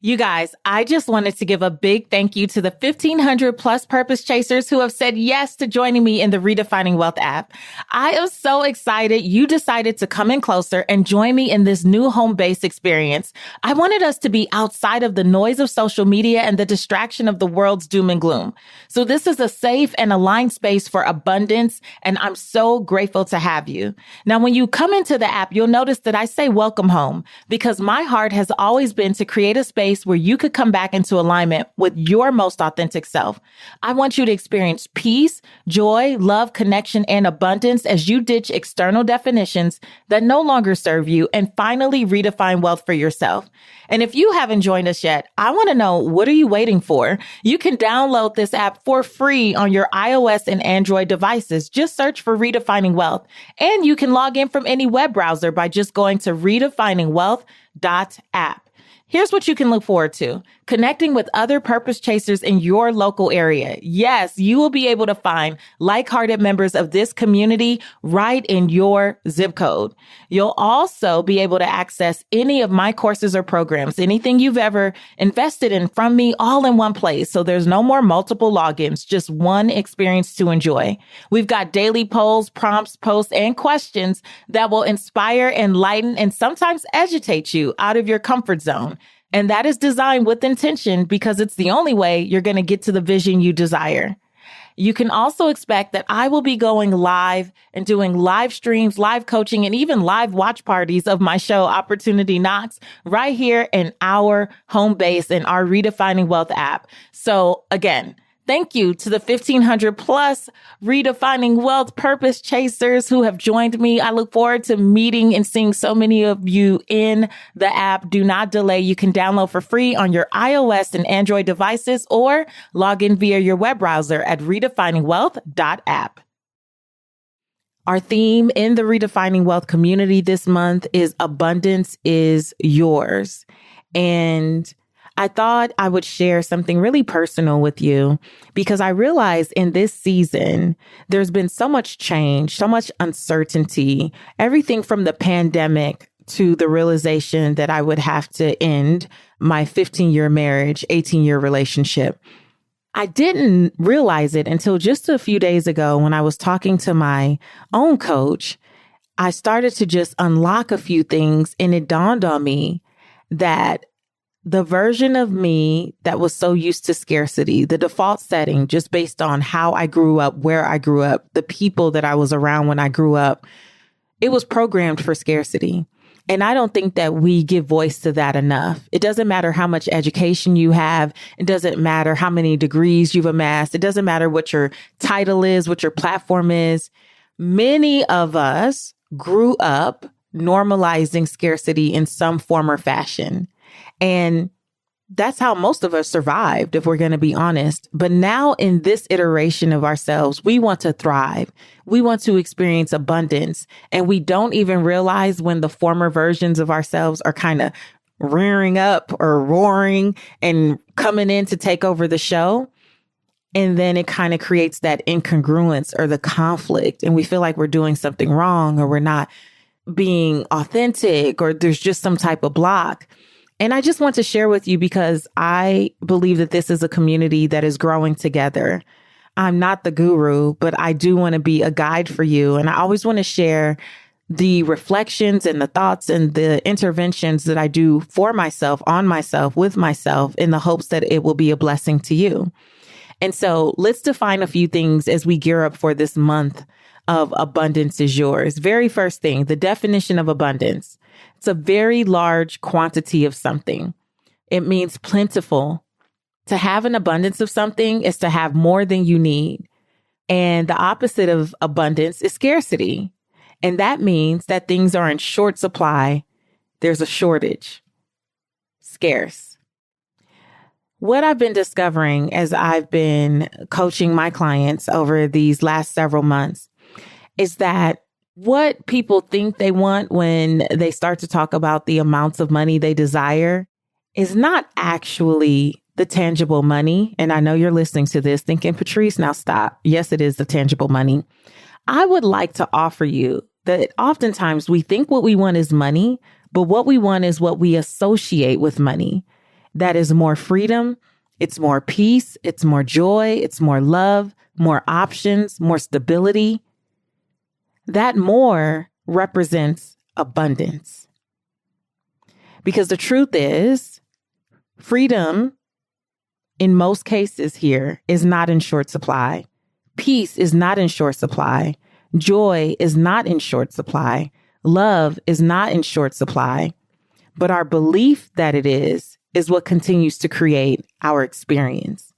You guys, I just wanted to give a big thank you to the 1,500 plus purpose chasers who have said yes to joining me in the Redefining Wealth app. I am so excited you decided to come in closer and join me in this new home-based experience. I wanted us to be outside of the noise of social media and the distraction of the world's doom and gloom. So this is a safe and aligned space for abundance, and I'm so grateful to have you. Now, when you come into the app, you'll notice that I say welcome home because my heart has always been to create a space where you could come back into alignment with your most authentic self. I want you to experience peace, joy, love, connection, and abundance as you ditch external definitions that no longer serve you and finally redefine wealth for yourself. And if you haven't joined us yet, I want to know, what are you waiting for? You can download this app for free on your iOS and Android devices. Just search for Redefining Wealth. And you can log in from any web browser by just going to redefiningwealth.app. Here's what you can look forward to: connecting with other purpose chasers in your local area. Yes, you will be able to find like-hearted members of this community right in your zip code. You'll also be able to access any of my courses or programs, anything you've ever invested in from me, all in one place. So there's no more multiple logins, just one experience to enjoy. We've got daily polls, prompts, posts, and questions that will inspire, enlighten, and sometimes agitate you out of your comfort zone. And that is designed with intention because it's the only way you're going to get to the vision you desire. You can also expect that I will be going live and doing live streams, live coaching, and even live watch parties of my show, Opportunity Knocks, right here in our home base in our Redefining Wealth app. So again, thank you to the 1,500 plus Redefining Wealth purpose chasers who have joined me. I look forward to meeting and seeing so many of you in the app. Do not delay. You can download for free on your iOS and Android devices or log in via your web browser at redefiningwealth.app. Our theme in the Redefining Wealth community this month is Abundance is Yours. And I thought I would share something really personal with you because I realized in this season, there's been so much change, so much uncertainty, everything from the pandemic to the realization that I would have to end my 15-year marriage, 18-year relationship. I didn't realize it until just a few days ago when I was talking to my own coach. I started to just unlock a few things, and it dawned on me that the version of me that was so used to scarcity, the default setting, just based on how I grew up, where I grew up, the people that I was around when I grew up, it was programmed for scarcity. And I don't think that we give voice to that enough. It doesn't matter how much education you have. It doesn't matter how many degrees you've amassed. It doesn't matter what your title is, what your platform is. Many of us grew up normalizing scarcity in some form or fashion. And that's how most of us survived, if we're going to be honest. But now in this iteration of ourselves, we want to thrive. We want to experience abundance. And we don't even realize when the former versions of ourselves are kind of rearing up or roaring and coming in to take over the show. And then it kind of creates that incongruence or the conflict. And we feel like we're doing something wrong or we're not being authentic or there's just some type of block. And I just want to share with you because I believe that this is a community that is growing together. I'm not the guru, but I do want to be a guide for you. And I always want to share the reflections and the thoughts and the interventions that I do for myself, on myself, with myself, in the hopes that it will be a blessing to you. And so let's define a few things as we gear up for this month of Abundance is Yours. Very first thing, the definition of abundance. It's a very large quantity of something. It means plentiful. To have an abundance of something is to have more than you need. And the opposite of abundance is scarcity. And that means that things are in short supply. There's a shortage. Scarce. What I've been discovering as I've been coaching my clients over these last several months is that what people think they want when they start to talk about the amounts of money they desire is not actually the tangible money. And I know you're listening to this thinking, Patrice, now stop. Yes, it is the tangible money. I would like to offer you that oftentimes we think what we want is money, but what we want is what we associate with money. that is more freedom, it's more peace, it's more joy, it's more love, more options, more stability, that more represents abundance. Because the truth is, freedom in most cases here is not in short supply. Peace is not in short supply. Joy is not in short supply. Love is not in short supply. But our belief that it is what continues to create our experience.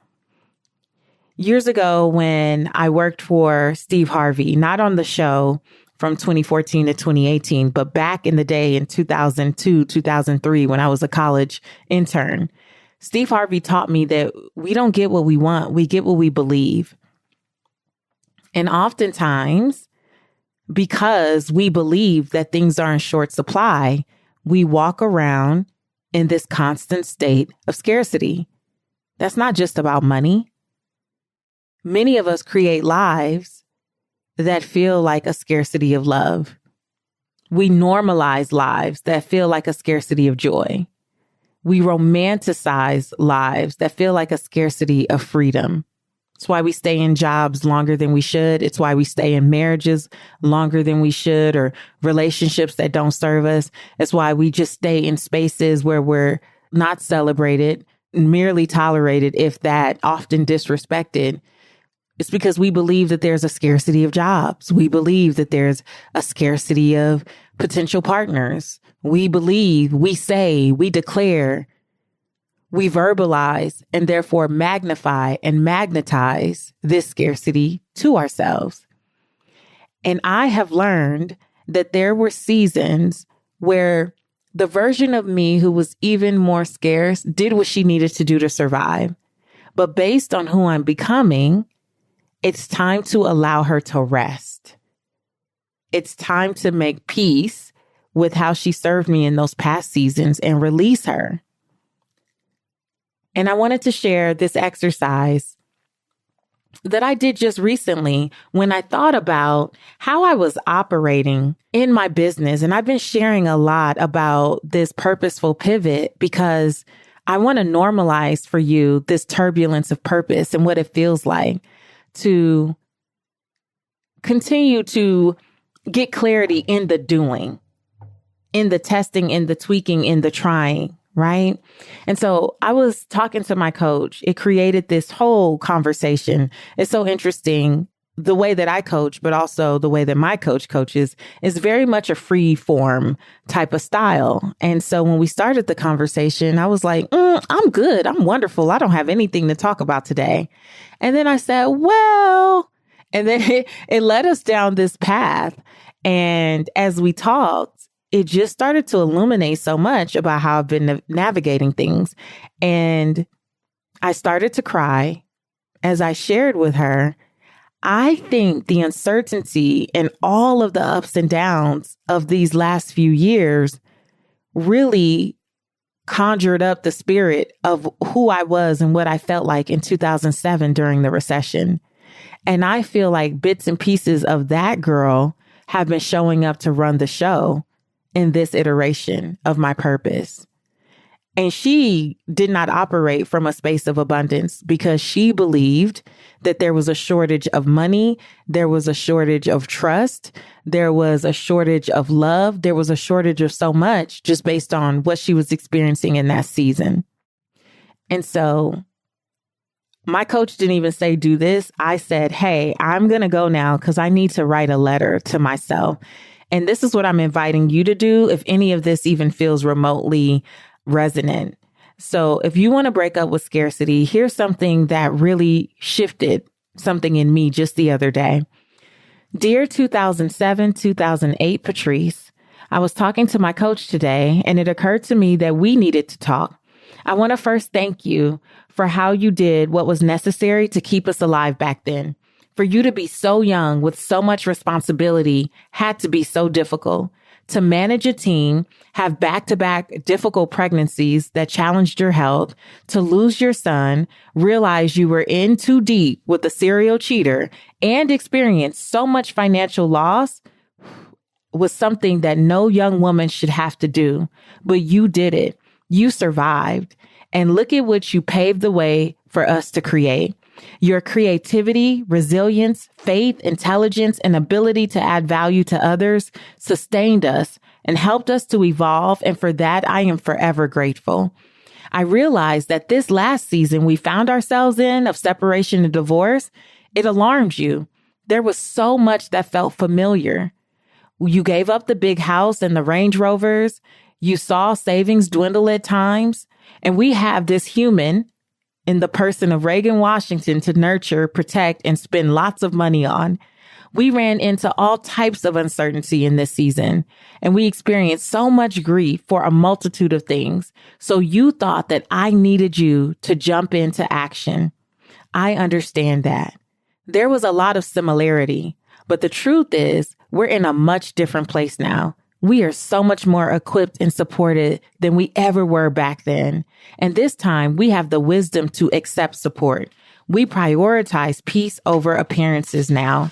Years ago, when I worked for Steve Harvey, not on the show from 2014 to 2018, but back in the day in 2002, 2003, when I was a college intern, Steve Harvey taught me that we don't get what we want, we get what we believe. And oftentimes, because we believe that things are in short supply, we walk around in this constant state of scarcity. That's not just about money. Many of us create lives that feel like a scarcity of love. We normalize lives that feel like a scarcity of joy. We romanticize lives that feel like a scarcity of freedom. It's why we stay in jobs longer than we should. It's why we stay in marriages longer than we should, or relationships that don't serve us. It's why we just stay in spaces where we're not celebrated, merely tolerated, if that, often disrespected. It's because we believe that there's a scarcity of jobs. We believe that there's a scarcity of potential partners. We believe, we say, we declare, we verbalize, and therefore magnify and magnetize this scarcity to ourselves. And I have learned that there were seasons where the version of me who was even more scarce did what she needed to do to survive. But based on who I'm becoming, it's time to allow her to rest. It's time to make peace with how she served me in those past seasons and release her. And I wanted to share this exercise that I did just recently when I thought about how I was operating in my business. And I've been sharing a lot about this purposeful pivot because I want to normalize for you this turbulence of purpose and what it feels like to continue to get clarity in the doing, in the testing, in the tweaking, in the trying, right? And so I was talking to my coach. It created this whole conversation. It's so interesting. The way that I coach, but also the way that my coach coaches, is very much a free form type of style. And so when we started the conversation, I was like, I'm good. I'm wonderful. I don't have anything to talk about today. And then I said, well, and then it led us down this path. And as we talked, it just started to illuminate so much about how I've been navigating things. And I started to cry as I shared with her. I think the uncertainty and all of the ups and downs of these last few years really conjured up the spirit of who I was and what I felt like in 2007 during the recession. And I feel like bits and pieces of that girl have been showing up to run the show in this iteration of my purpose. And she did not operate from a space of abundance because she believed that there was a shortage of money. There was a shortage of trust. There was a shortage of love. There was a shortage of so much just based on what she was experiencing in that season. And so my coach didn't even say, do this. I said, hey, I'm going to go now because I need to write a letter to myself. And this is what I'm inviting you to do if any of this even feels remotely resonant. So if you want to break up with scarcity, here's something that really shifted something in me just the other day. Dear 2007, 2008 Patrice, I was talking to my coach today, and it occurred to me that we needed to talk. I want to first thank you for how you did what was necessary to keep us alive back then. For you to be so young with so much responsibility had to be so difficult. To manage a team, have back-to-back difficult pregnancies that challenged your health, to lose your son, realize you were in too deep with a serial cheater, and experience so much financial loss was something that no young woman should have to do. But you did it. You survived. And look at what you paved the way for us to create. Your creativity, resilience, faith, intelligence, and ability to add value to others sustained us and helped us to evolve. And for that, I am forever grateful. I realized that this last season we found ourselves in of separation and divorce, it alarmed you. There was so much that felt familiar. You gave up the big house and the Range Rovers. You saw savings dwindle at times. And we have this human in the person of Reagan Washington to nurture, protect, and spend lots of money on. We ran into all types of uncertainty in this season, and we experienced so much grief for a multitude of things. So you thought that I needed you to jump into action. I understand that. There was a lot of similarity, but the truth is we're in a much different place now. We are so much more equipped and supported than we ever were back then. And this time we have the wisdom to accept support. We prioritize peace over appearances now.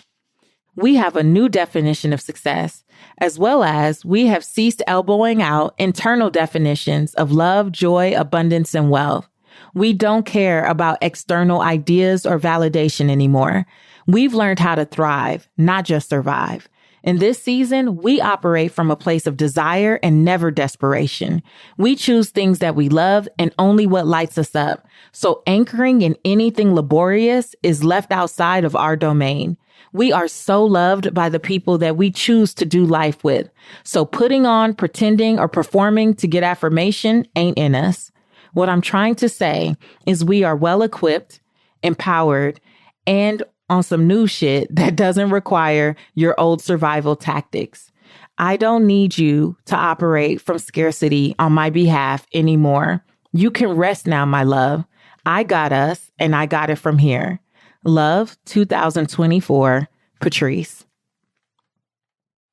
We have a new definition of success, as well as we have ceased elbowing out internal definitions of love, joy, abundance, and wealth. We don't care about external ideas or validation anymore. We've learned how to thrive, not just survive. In this season, we operate from a place of desire and never desperation. We choose things that we love and only what lights us up. So anchoring in anything laborious is left outside of our domain. We are so loved by the people that we choose to do life with. So putting on, pretending, or performing to get affirmation ain't in us. What I'm trying to say is we are well equipped, empowered, and on some new shit that doesn't require your old survival tactics. I don't need you to operate from scarcity on my behalf anymore. You can rest now, my love. I got us, and I got it from here. Love, 2024, Patrice.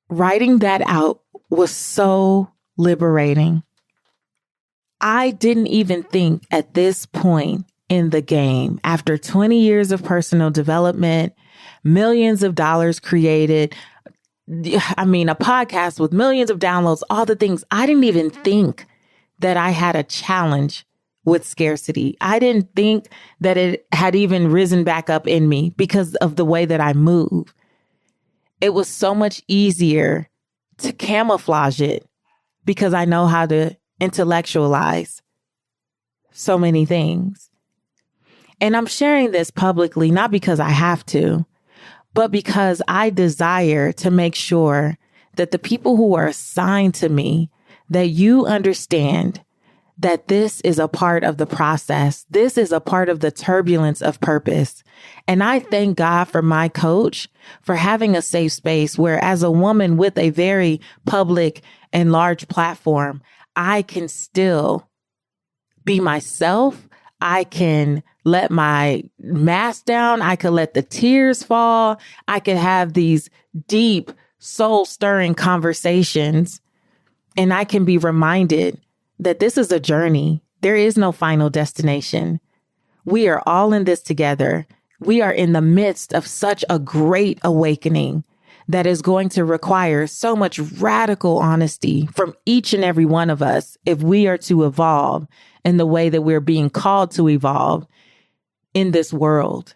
Writing that out was so liberating. I didn't even think at this point in the game, after 20 years of personal development, millions of dollars created, a podcast with millions of downloads, all the things, I didn't even think that I had a challenge with scarcity. I didn't think that it had even risen back up in me because of the way that I move. It was so much easier to camouflage it because I know how to intellectualize so many things. And I'm sharing this publicly, not because I have to, but because I desire to make sure that the people who are assigned to me, that you understand that this is a part of the process. This is a part of the turbulence of purpose. And I thank God for my coach for having a safe space where, as a woman with a very public and large platform, I can still be myself. I can let my mask down. I could let the tears fall. I could have these deep, soul-stirring conversations. And I can be reminded that this is a journey. There is no final destination. We are all in this together. We are in the midst of such a great awakening that is going to require so much radical honesty from each and every one of us if we are to evolve in the way that we're being called to evolve in this world.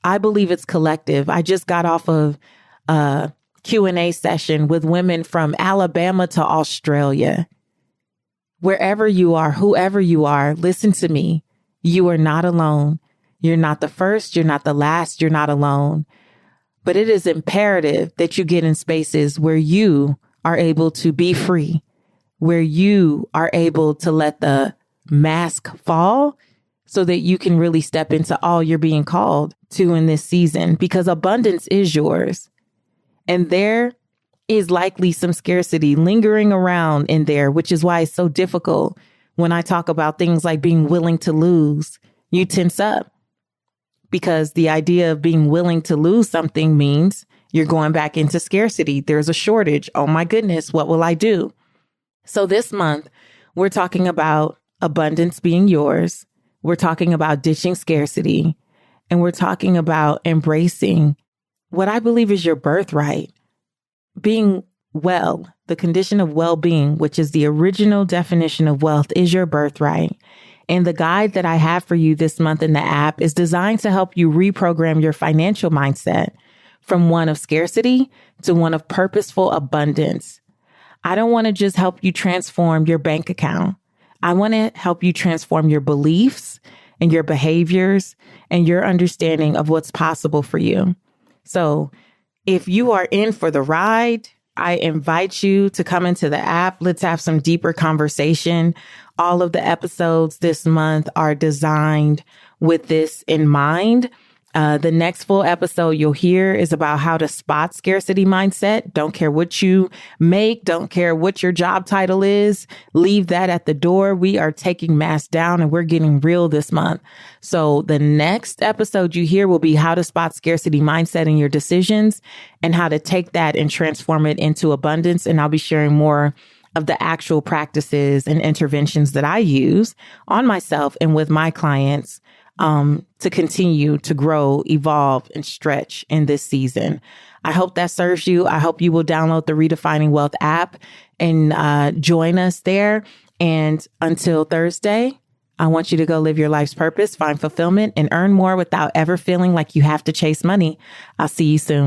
I believe it's collective. I just got off of a Q&A session with women from Alabama to Australia. Wherever you are, whoever you are, listen to me. You are not alone. You're not the first. You're not the last. You're not alone. But it is imperative that you get in spaces where you are able to be free, where you are able to let the mask fall so that you can really step into all you're being called to in this season, because abundance is yours. And there is likely some scarcity lingering around in there, which is why it's so difficult when I talk about things like being willing to lose. You tense up because the idea of being willing to lose something means you're going back into scarcity. There's a shortage. Oh my goodness, what will I do? So this month, we're talking about abundance being yours. We're talking about ditching scarcity, and we're talking about embracing what I believe is your birthright. Being well, the condition of well-being, which is the original definition of wealth, is your birthright. And the guide that I have for you this month in the app is designed to help you reprogram your financial mindset from one of scarcity to one of purposeful abundance. I don't want to just help you transform your bank account. I want to help you transform your beliefs and your behaviors and your understanding of what's possible for you. So if you are in for the ride, I invite you to come into the app. Let's have some deeper conversation. All of the episodes this month are designed with this in mind. The next full episode you'll hear is about how to spot scarcity mindset. Don't care what you make. Don't care what your job title is. Leave that at the door. We are taking masks down and we're getting real this month. So the next episode you hear will be how to spot scarcity mindset in your decisions and how to take that and transform it into abundance. And I'll be sharing more of the actual practices and interventions that I use on myself and with my clients to continue to grow, evolve, and stretch in this season. I hope that serves you. I hope you will download the Redefining Wealth app and join us there. And until Thursday, I want you to go live your life's purpose, find fulfillment, and earn more without ever feeling like you have to chase money. I'll see you soon.